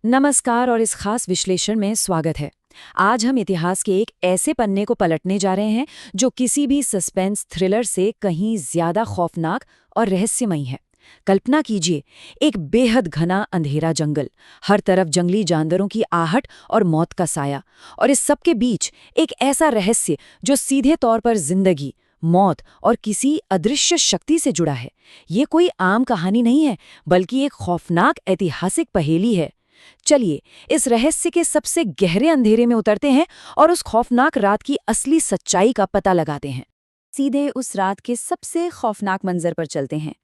नमस्कार और इस खास विश्लेषण में स्वागत है। आज हम इतिहास के एक ऐसे पन्ने को पलटने जा रहे हैं जो किसी भी सस्पेंस थ्रिलर से कहीं ज्यादा खौफनाक और रहस्यमयी है। कल्पना कीजिए, एक बेहद घना अंधेरा जंगल, हर तरफ जंगली जानवरों की आहट और मौत का साया, और इस सब के बीच एक ऐसा रहस्य जो सीधे तौर पर जिंदगी, मौत और किसी अदृश्य शक्ति से जुड़ा है। ये कोई आम कहानी नहीं है, बल्कि एक खौफनाक ऐतिहासिक पहेली है। चलिए इस रहस्य के सबसे गहरे अंधेरे में उतरते हैं और उस खौफनाक रात की असली सच्चाई का पता लगाते हैं। सीधे उस रात के सबसे खौफनाक मंजर पर चलते हैं।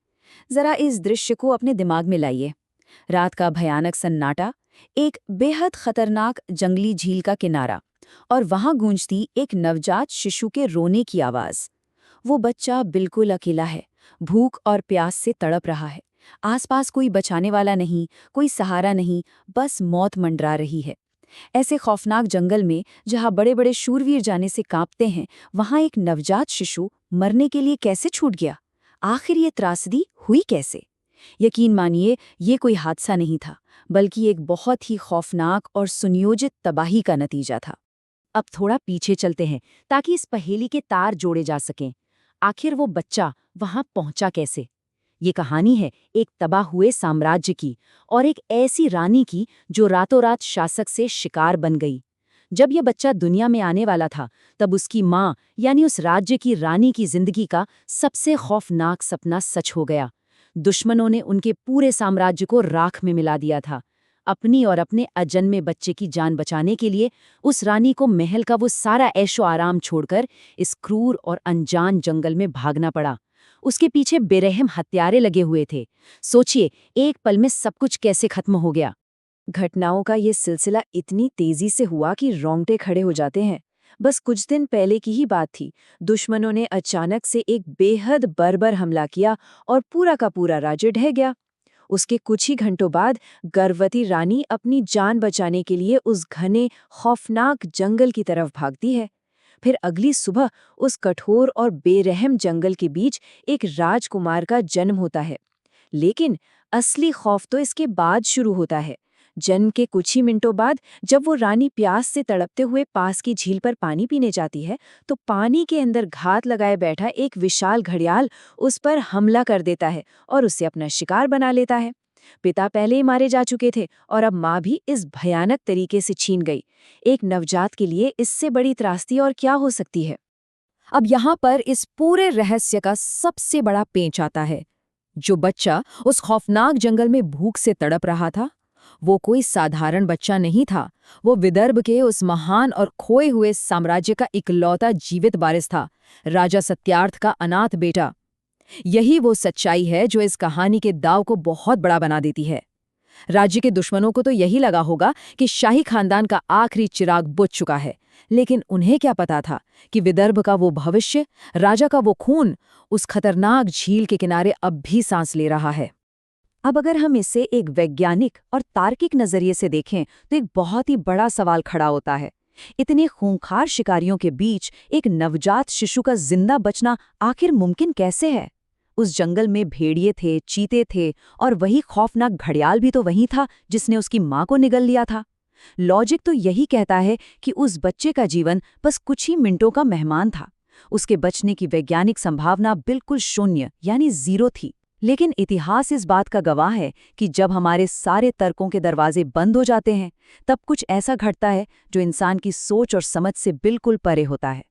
जरा इस दृश्य को अपने दिमाग में लाइए। रात का भयानक सन्नाटा, एक बेहद खतरनाक जंगली झील का किनारा, और वहां गूंजती एक नवजात शिशु के रोने की आवाज। वो बच्चा बिल्कुल अकेला है, भूख और प्यास से तड़प रहा है। आसपास कोई बचाने वाला नहीं, कोई सहारा नहीं, बस मौत मंडरा रही है। ऐसे खौफनाक जंगल में जहां बड़े बड़े शूरवीर जाने से कांपते हैं, वहां एक नवजात शिशु मरने के लिए कैसे छूट गया? आखिर ये त्रासदी हुई कैसे? यकीन मानिए, ये कोई हादसा नहीं था, बल्कि एक बहुत ही खौफनाक और सुनियोजित तबाही का नतीजा था। अब थोड़ा पीछे चलते हैं ताकि इस पहेली के तार जोड़े जा सकें। आखिर वो बच्चा वहां पहुंचा कैसे? ये कहानी है एक तबाह हुए साम्राज्य की, और एक ऐसी रानी की जो रातों रात शासक से शिकार बन गई। जब यह बच्चा दुनिया में आने वाला था, तब उसकी माँ यानी उस राज्य की रानी की जिंदगी का सबसे खौफनाक सपना सच हो गया। दुश्मनों ने उनके पूरे साम्राज्य को राख में मिला दिया था। अपनी और अपने अजन्मे बच्चे की जान बचाने के लिए उस रानी को महल का वो सारा ऐशो आराम छोड़कर इस क्रूर और अनजान जंगल में भागना पड़ा। उसके पीछे बेरहम हत्यारे लगे हुए थे। सोचिए, एक पल में सब कुछ कैसे खत्म हो गया। घटनाओं का ये सिलसिला इतनी तेजी से हुआ कि रोंगटे खड़े हो जाते हैं। बस कुछ दिन पहले की ही बात थी। दुश्मनों ने अचानक से एक बेहद बर्बर हमला किया और पूरा का पूरा राज्य ढह गया। उसके कुछ ही घंटों बाद गर्भवती रानी अपनी जान बचाने के लिए उस घने खौफनाक जंगल की तरफ भागती है। फिर अगली सुबह उस कठोर और बेरहम जंगल के बीच एक राजकुमार का जन्म होता है। लेकिन असली खौफ तो इसके बाद शुरू होता है। जन्म के कुछ ही मिनटों बाद जब वो रानी प्यास से तड़पते हुए पास की झील पर पानी पीने जाती है, तो पानी के अंदर घात लगाए बैठा एक विशाल घड़ियाल उस पर हमला कर देता है और उसे अपना शिकार बना लेता है। पिता पहले ही मारे जा चुके थे और अब माँ भी इस भयानक तरीके से छीन गई। एक नवजात के लिए इससे बड़ी त्रासदी और क्या हो सकती है? अब यहाँ पर इस पूरे रहस्य का सबसे बड़ा पेंच आता है। जो बच्चा उस खौफनाक जंगल में भूख से तड़प रहा था, वो कोई साधारण बच्चा नहीं था। वो विदर्भ के उस महान और खोए हुए साम्राज्य का इकलौता जीवित वारिस था, राजा सत्यार्थ का अनाथ बेटा। यही वो सच्चाई है जो इस कहानी के दाव को बहुत बड़ा बना देती है। राज्य के दुश्मनों को तो यही लगा होगा कि शाही खानदान का आखिरी चिराग बुझ चुका है, लेकिन उन्हें क्या पता था कि विदर्भ का वो भविष्य, राजा का वो खून, उस खतरनाक झील के किनारे अब भी सांस ले रहा है। अब अगर हम इसे एक वैज्ञानिक और तार्किक नजरिए से देखें, तो एक बहुत ही बड़ा सवाल खड़ा होता है। इतने खूंखार शिकारियों के बीच एक नवजात शिशु का जिंदा बचना आखिर मुमकिन कैसे है? उस जंगल में भेड़िए थे, चीते थे, और वही खौफनाक घड़ियाल भी तो वही था जिसने उसकी मां को निगल लिया था। लॉजिक तो यही कहता है कि उस बच्चे का जीवन बस कुछ ही मिनटों का मेहमान था। उसके बचने की वैज्ञानिक संभावना बिल्कुल शून्य यानी जीरो थी। लेकिन इतिहास इस बात का गवाह है कि जब हमारे सारे तर्कों के दरवाजे बंद हो जाते हैं, तब कुछ ऐसा घटता है जो इंसान की सोच और समझ से बिल्कुल परे होता है।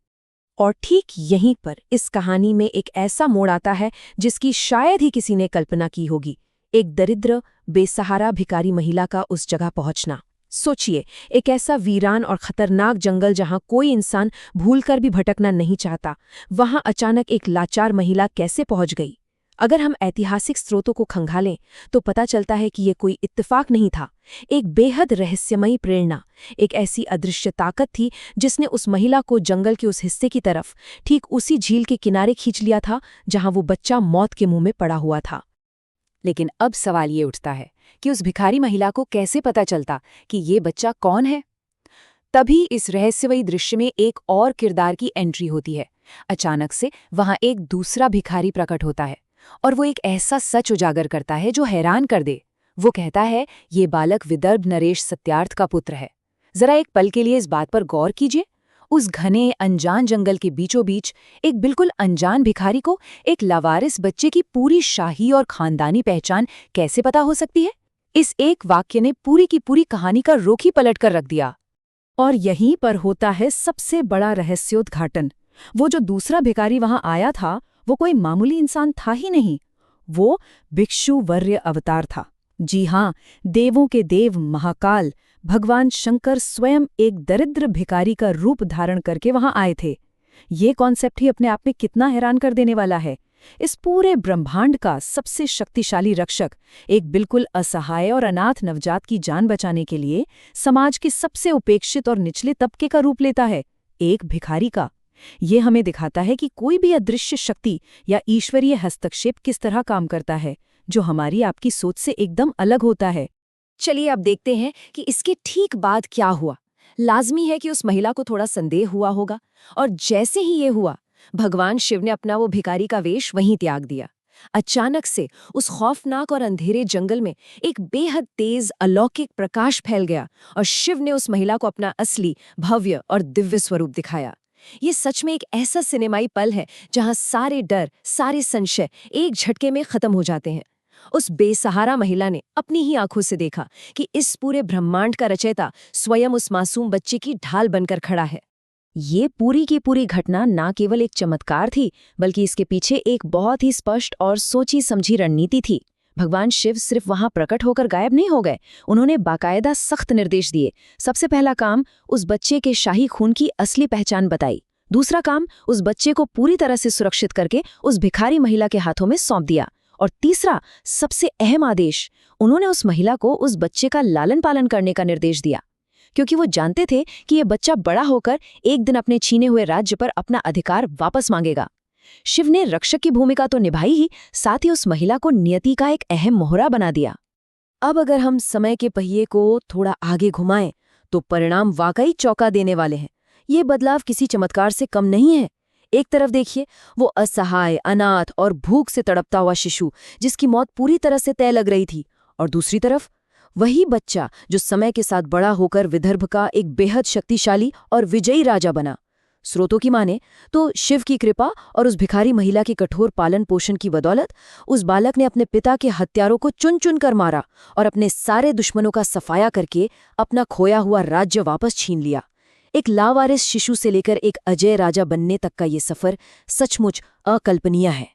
और ठीक यहीं पर इस कहानी में एक ऐसा मोड़ आता है जिसकी शायद ही किसी ने कल्पना की होगी। एक दरिद्र, बेसहारा भिखारी महिला का उस जगह पहुंचना। सोचिए, एक ऐसा वीरान और खतरनाक जंगल जहां कोई इंसान भूलकर भी भटकना नहीं चाहता, वहां अचानक एक लाचार महिला कैसे पहुंच गई? अगर हम ऐतिहासिक स्रोतों को खंगालें तो पता चलता है कि ये कोई इत्तेफाक नहीं था। एक बेहद रहस्यमयी प्रेरणा, एक ऐसी अदृश्य ताकत थी जिसने उस महिला को जंगल के उस हिस्से की तरफ, ठीक उसी झील के किनारे खींच लिया था जहां वो बच्चा मौत के मुंह में पड़ा हुआ था। लेकिन अब सवाल ये उठता है कि उस भिखारी महिला को कैसे पता चलता कि ये बच्चा कौन है? तभी इस रहस्यमयी दृश्य में एक और किरदार की एंट्री होती है। अचानक से वहां एक दूसरा भिखारी प्रकट होता है, और वो एक ऐसा सच उजागर करता है जो हैरान कर दे। वो कहता है, ये बालक विदर्भ नरेश सत्यार्थ का पुत्र है। जरा एक पल के लिए इस बात पर गौर कीजिए। उस घने अनजान जंगल के बीचों बीच एक बिल्कुल अनजान भिखारी को एक लावारिस बच्चे की पूरी शाही और खानदानी पहचान कैसे पता हो सकती है? इस एक वाक्य ने पूरी की पूरी कहानी का रुख ही पलट कर रख दिया। और यहीं पर होता है सबसे बड़ा रहस्योद्घाटन। वो जो दूसरा भिखारी वहां आया था, वो कोई मामूली इंसान था ही नहीं। वो भिक्षु वर्य अवतार था। जी हाँ, देवों के देव महाकाल भगवान शंकर स्वयं एक दरिद्र भिखारी का रूप धारण करके वहां आए थे। ये कॉन्सेप्ट ही अपने आप में कितना हैरान कर देने वाला है। इस पूरे ब्रह्मांड का सबसे शक्तिशाली रक्षक एक बिल्कुल असहाय और अनाथ नवजात की जान बचाने के लिए समाज के सबसे उपेक्षित और निचले तबके का रूप लेता है, एक भिखारी का। ये हमें दिखाता है कि कोई भी अदृश्य शक्ति या ईश्वरीय हस्तक्षेप किस तरह काम करता है, जो हमारी आपकी सोच से एकदम अलग होता है। चलिए अब देखते हैं कि इसके ठीक बाद क्या हुआ। लाजमी है कि उस महिला को थोड़ा संदेह हुआ होगा, और जैसे ही ये हुआ, भगवान शिव ने अपना वो भिखारी का वेश वहीं त्याग दिया। अचानक से उस खौफनाक और अंधेरे जंगल में एक बेहद तेज अलौकिक प्रकाश फैल गया और शिव ने उस महिला को अपना असली, भव्य और दिव्य स्वरूप दिखाया। ये सच में एक ऐसा सिनेमाई पल है जहां सारे डर, सारे संशय एक झटके में खत्म हो जाते हैं। उस बेसहारा महिला ने अपनी ही आंखों से देखा कि इस पूरे ब्रह्मांड का रचयिता स्वयं उस मासूम बच्चे की ढाल बनकर खड़ा है। ये पूरी की पूरी घटना ना केवल एक चमत्कार थी, बल्कि इसके पीछे एक बहुत ही स्पष्ट और सोची समझी रणनीति थी। भगवान शिव सिर्फ वहां प्रकट होकर गायब नहीं हो गए, उन्होंने बाकायदा सख्त निर्देश दिए। सबसे पहला काम, उस बच्चे के शाही खून की असली पहचान बताई। दूसरा काम, उस बच्चे को पूरी तरह से सुरक्षित करके उस भिखारी महिला के हाथों में सौंप दिया। और तीसरा, सबसे अहम आदेश, उन्होंने उस महिला को उस बच्चे का लालन पालन करने का निर्देश दिया, क्योंकि वो जानते थे कि ये बच्चा बड़ा होकर एक दिन अपने छीने हुए राज्य पर अपना अधिकार वापस मांगेगा। शिव ने रक्षक की भूमिका तो निभाई ही, साथ ही उस महिला को नियति का एक अहम मोहरा बना दिया। अब अगर हम समय के पहिए को थोड़ा आगे घुमाएं, तो परिणाम वाकई चौंका देने वाले हैं। ये बदलाव किसी चमत्कार से कम नहीं है। एक तरफ देखिए, वो असहाय, अनाथ और भूख से तड़पता हुआ शिशु जिसकी मौत पूरी तरह से तय लग रही थी, और दूसरी तरफ वही बच्चा जो समय के साथ बड़ा होकर विदर्भ का एक बेहद शक्तिशाली और विजयी राजा बना। स्रोतों की माने तो शिव की कृपा और उस भिखारी महिला के कठोर पालन पोषण की बदौलत उस बालक ने अपने पिता के हत्यारों को चुन चुन कर मारा और अपने सारे दुश्मनों का सफाया करके अपना खोया हुआ राज्य वापस छीन लिया। एक लावारिस शिशु से लेकर एक अजय राजा बनने तक का ये सफर सचमुच अकल्पनीय है।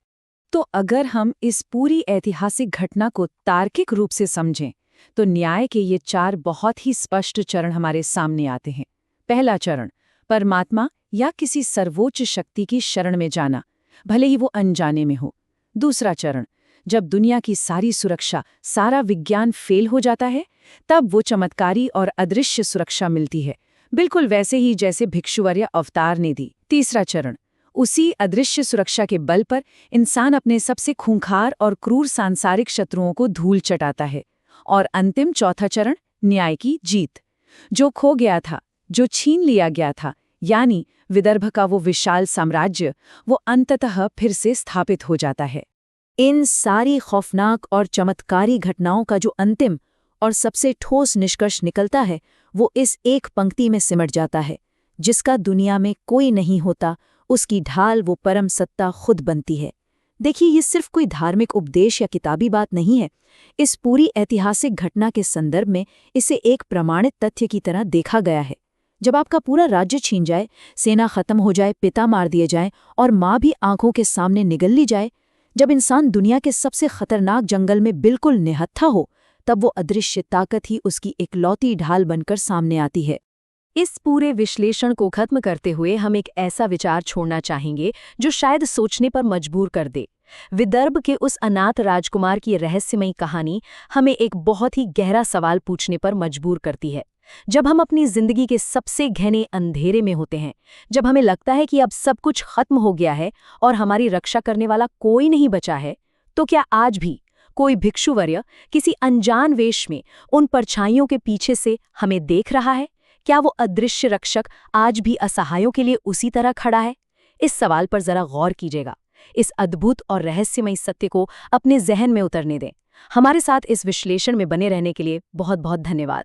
तो अगर हम इस पूरी ऐतिहासिक घटना को तार्किक रूप से समझें, तो न्याय के ये 4 बहुत ही स्पष्ट चरण हमारे सामने आते हैं। पहला चरण, परमात्मा या किसी सर्वोच्च शक्ति की शरण में जाना, भले ही वो अनजाने में हो। दूसरा चरण, जब दुनिया की सारी सुरक्षा, सारा विज्ञान फेल हो जाता है, तब वो चमत्कारी और अदृश्य सुरक्षा मिलती है, बिल्कुल वैसे ही जैसे भिक्षुवर्य अवतार ने दी। तीसरा चरण, उसी अदृश्य सुरक्षा के बल पर इंसान अपने सबसे खूंखार और क्रूर सांसारिक शत्रुओं को धूल चटाता है। और अंतिम चौथा चरण, न्याय की जीत। जो खो गया था, जो छीन लिया गया था, यानी विदर्भ का वो विशाल साम्राज्य, वो अंततः फिर से स्थापित हो जाता है। इन सारी खौफनाक और चमत्कारी घटनाओं का जो अंतिम और सबसे ठोस निष्कर्ष निकलता है, वो इस एक पंक्ति में सिमट जाता है, जिसका दुनिया में कोई नहीं होता, उसकी ढाल वो परम सत्ता खुद बनती है। देखिए, ये सिर्फ कोई धार्मिक उपदेश या किताबी बात नहीं है। इस पूरी ऐतिहासिक घटना के संदर्भ में इसे एक प्रमाणित तथ्य की तरह देखा गया है। जब आपका पूरा राज्य छीन जाए, सेना खत्म हो जाए, पिता मार दिए जाएं और माँ भी आंखों के सामने निगल ली जाए, जब इंसान दुनिया के सबसे खतरनाक जंगल में बिल्कुल निहत्था हो, तब वो अदृश्य ताकत ही उसकी इकलौती ढाल बनकर सामने आती है। इस पूरे विश्लेषण को खत्म करते हुए हम एक ऐसा विचार छोड़ना चाहेंगे जो शायद सोचने पर मजबूर कर दे। विदर्भ के उस अनाथ राजकुमार की रहस्यमयी कहानी हमें एक बहुत ही गहरा सवाल पूछने पर मजबूर करती है। जब हम अपनी जिंदगी के सबसे घने अंधेरे में होते हैं, जब हमें लगता है कि अब सब कुछ खत्म हो गया है और हमारी रक्षा करने वाला कोई नहीं बचा है, तो क्या आज भी कोई भिक्षुवर्य किसी अनजान वेश में उन परछाइयों के पीछे से हमें देख रहा है? क्या वो अदृश्य रक्षक आज भी असहायों के लिए उसी तरह खड़ा है? इस सवाल पर जरा गौर कीजिएगा। इस अद्भुत और रहस्यमयी सत्य को अपने जहन में उतरने दें। हमारे साथ इस विश्लेषण में बने रहने के लिए बहुत बहुत धन्यवाद।